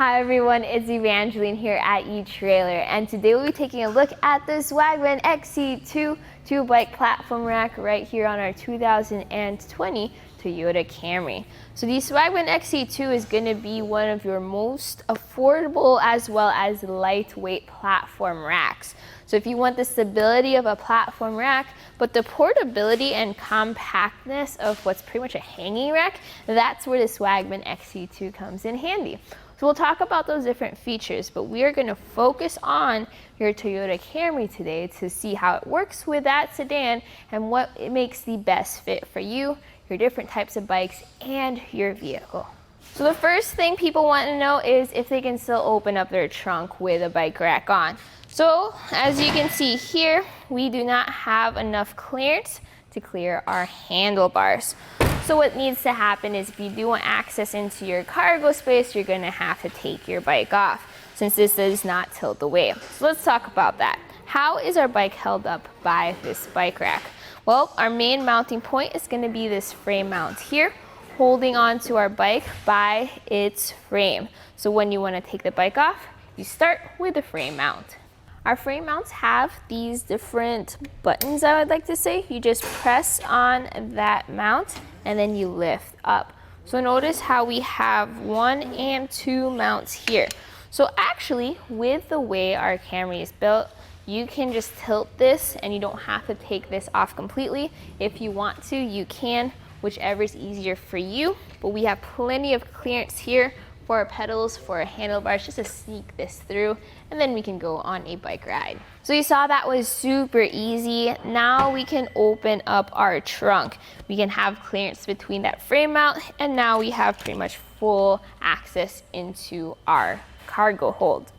Hi everyone, it's Evangeline here at eTrailer, and today we'll be taking a look at the Swagman XC2 Bike Platform Rack right here on our 2020 Toyota Camry. So the Swagman XC2 is going to be one of your most affordable as well as lightweight platform racks. So if you want the stability of a platform rack, but the portability and compactness of what's pretty much a hanging rack, that's where the Swagman XC2 comes in handy. So we'll talk about those different features, but we are going to focus on your Toyota Camry today to see how it works with that sedan and what it makes the best fit for you, your different types of bikes, and your vehicle. So the first thing people want to know is if they can still open up their trunk with a bike rack on. So as you can see here, we do not have enough clearance to clear our handlebars. So what needs to happen is if you do want access into your cargo space, you're going to have to take your bike off since this does not tilt away. So let's talk about that. How is our bike held up by this bike rack? Well, our main mounting point is going to be this frame mount here, holding onto our bike by its frame. So when you want to take the bike off, you start with the frame mount. Our frame mounts have these different buttons, I would like to say. You just press on that mount and then you lift up. So notice how we have 1 and 2 mounts here. So actually, with the way our Camry is built, you can just tilt this and you don't have to take this off completely. If you want to, you can, whichever is easier for you. But we have plenty of clearance here for our pedals, for our handlebars, just to sneak this through, and then we can go on a bike ride. So you saw that was super easy. Now we can open up our trunk. We can have clearance between that frame mount, and now we have pretty much full access into our cargo hold.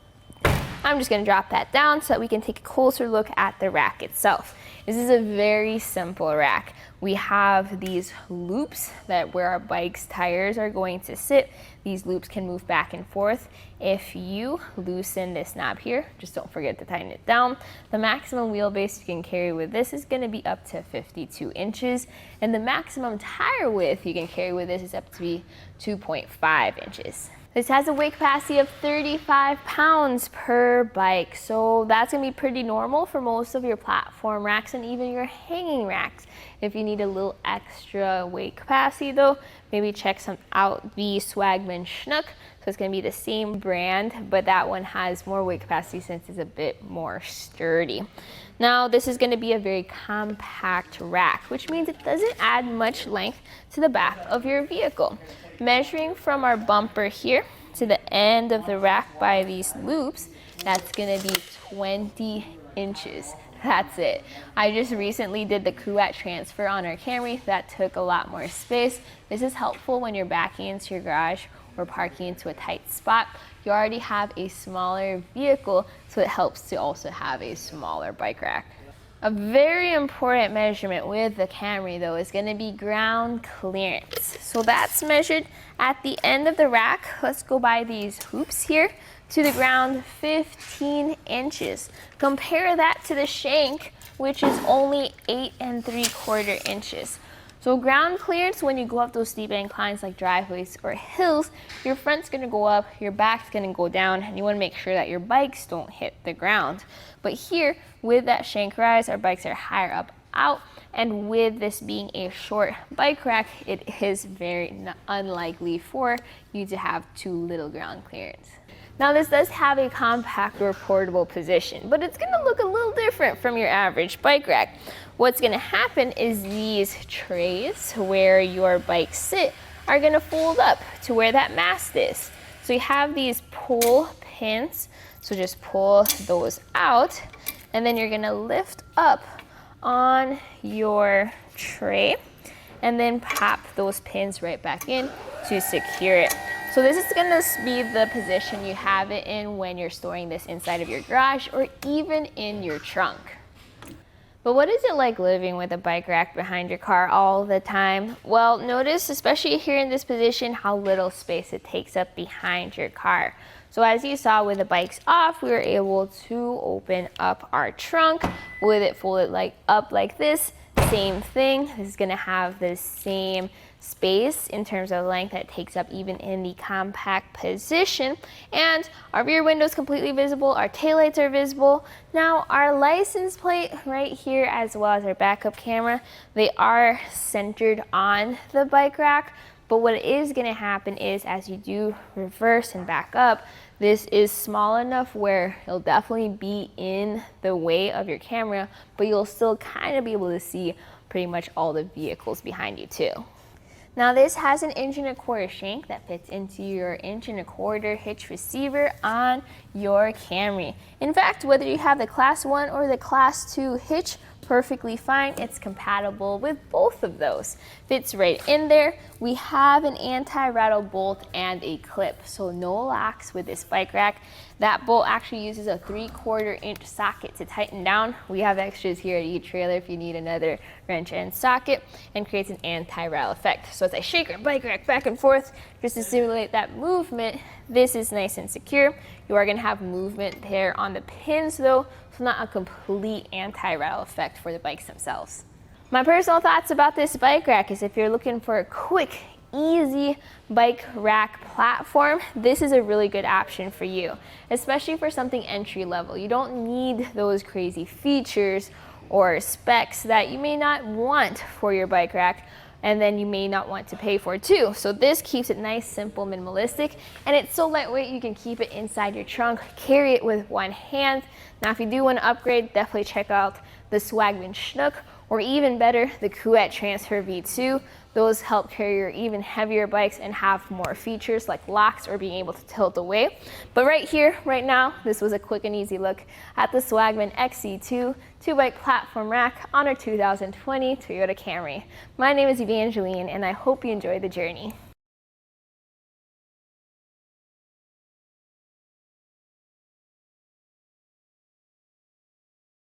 I'm just gonna drop that down so that we can take a closer look at the rack itself. This is a very simple rack. We have these loops that where our bike's tires are going to sit. These loops can move back and forth. If you loosen this knob here, just don't forget to tighten it down. The maximum wheelbase you can carry with this is gonna be up to 52 inches, and the maximum tire width you can carry with this is up to be 2.5 inches. This has a weight capacity of 35 pounds per bike, so that's gonna be pretty normal for most of your platform racks and even your hanging racks. If you need a little extra weight capacity though, maybe check out the Swagman Schnook. So it's gonna be the same brand, but that one has more weight capacity since it's a bit more sturdy. Now this is gonna be a very compact rack, which means it doesn't add much length to the back of your vehicle. Measuring from our bumper here to the end of the rack by these loops, that's gonna be 20 inches. That's it. I just recently did the Cruat transfer on our Camry. That took a lot more space. This is helpful when you're backing into your garage or parking into a tight spot. You already have a smaller vehicle, so it helps to also have a smaller bike rack. A very important measurement with the Camry though is going to be ground clearance. So that's measured at the end of the rack. Let's go by these hoops here to the ground, 15 inches. Compare that to the shank, which is only 8 3/4 inches. So ground clearance, when you go up those steep inclines like driveways or hills, your front's gonna go up, your back's gonna go down, and you wanna make sure that your bikes don't hit the ground. But here, with that shank rise, our bikes are higher up out, and with this being a short bike rack, it is very unlikely for you to have too little ground clearance. Now this does have a compact or portable position, but it's gonna look a little different from your average bike rack. What's gonna happen is these trays where your bikes sit are gonna fold up to where that mast is. So you have these pull pins, so just pull those out, and then you're gonna lift up on your tray and then pop those pins right back in to secure it. So this is gonna be the position you have it in when you're storing this inside of your garage or even in your trunk. But what is it like living with a bike rack behind your car all the time? Well, notice, especially here in this position, how little space it takes up behind your car. So as you saw with the bikes off, we were able to open up our trunk with it folded up like this. Same thing, this is gonna have the same space in terms of length that takes up even in the compact position. And our rear window is completely visible, our taillights are visible. Now our license plate right here, as well as our backup camera, they are centered on the bike rack. But what is going to happen is, as you do reverse and back up, this is small enough where it'll definitely be in the way of your camera, but you'll still kind of be able to see pretty much all the vehicles behind you too. Now this has an 1.25" shank that fits into your 1.25" hitch receiver on your Camry. In fact, whether you have the Class 1 or the Class 2 hitch, perfectly fine. It's compatible with both of those. Fits right in there. We have an anti-rattle bolt and a clip, so no locks with this bike rack. That bolt actually uses a 3/4 inch socket to tighten down. We have extras here at eTrailer if you need another wrench and socket, and creates an anti-rattle effect. So as I shake our bike rack back and forth just to simulate that movement, this is nice and secure. You are going to have movement there on the pins though, so not a complete anti-rattle effect for the bikes themselves. My personal thoughts about this bike rack is, if you're looking for a quick, easy bike rack platform, this is a really good option for you, especially for something entry level. You don't need those crazy features or specs that you may not want for your bike rack, and then you may not want to pay for it too. So this keeps it nice, simple, minimalistic, and it's so lightweight you can keep it inside your trunk, carry it with one hand. Now if you do want to upgrade, definitely check out the Swagman Schnook, or even better, the Kuat Transfer V2. Those help carry your even heavier bikes and have more features like locks or being able to tilt away. But right here, right now, this was a quick and easy look at the Swagman XC2 2-bike platform rack on our 2020 Toyota Camry. My name is Evangeline, and I hope you enjoyed the journey.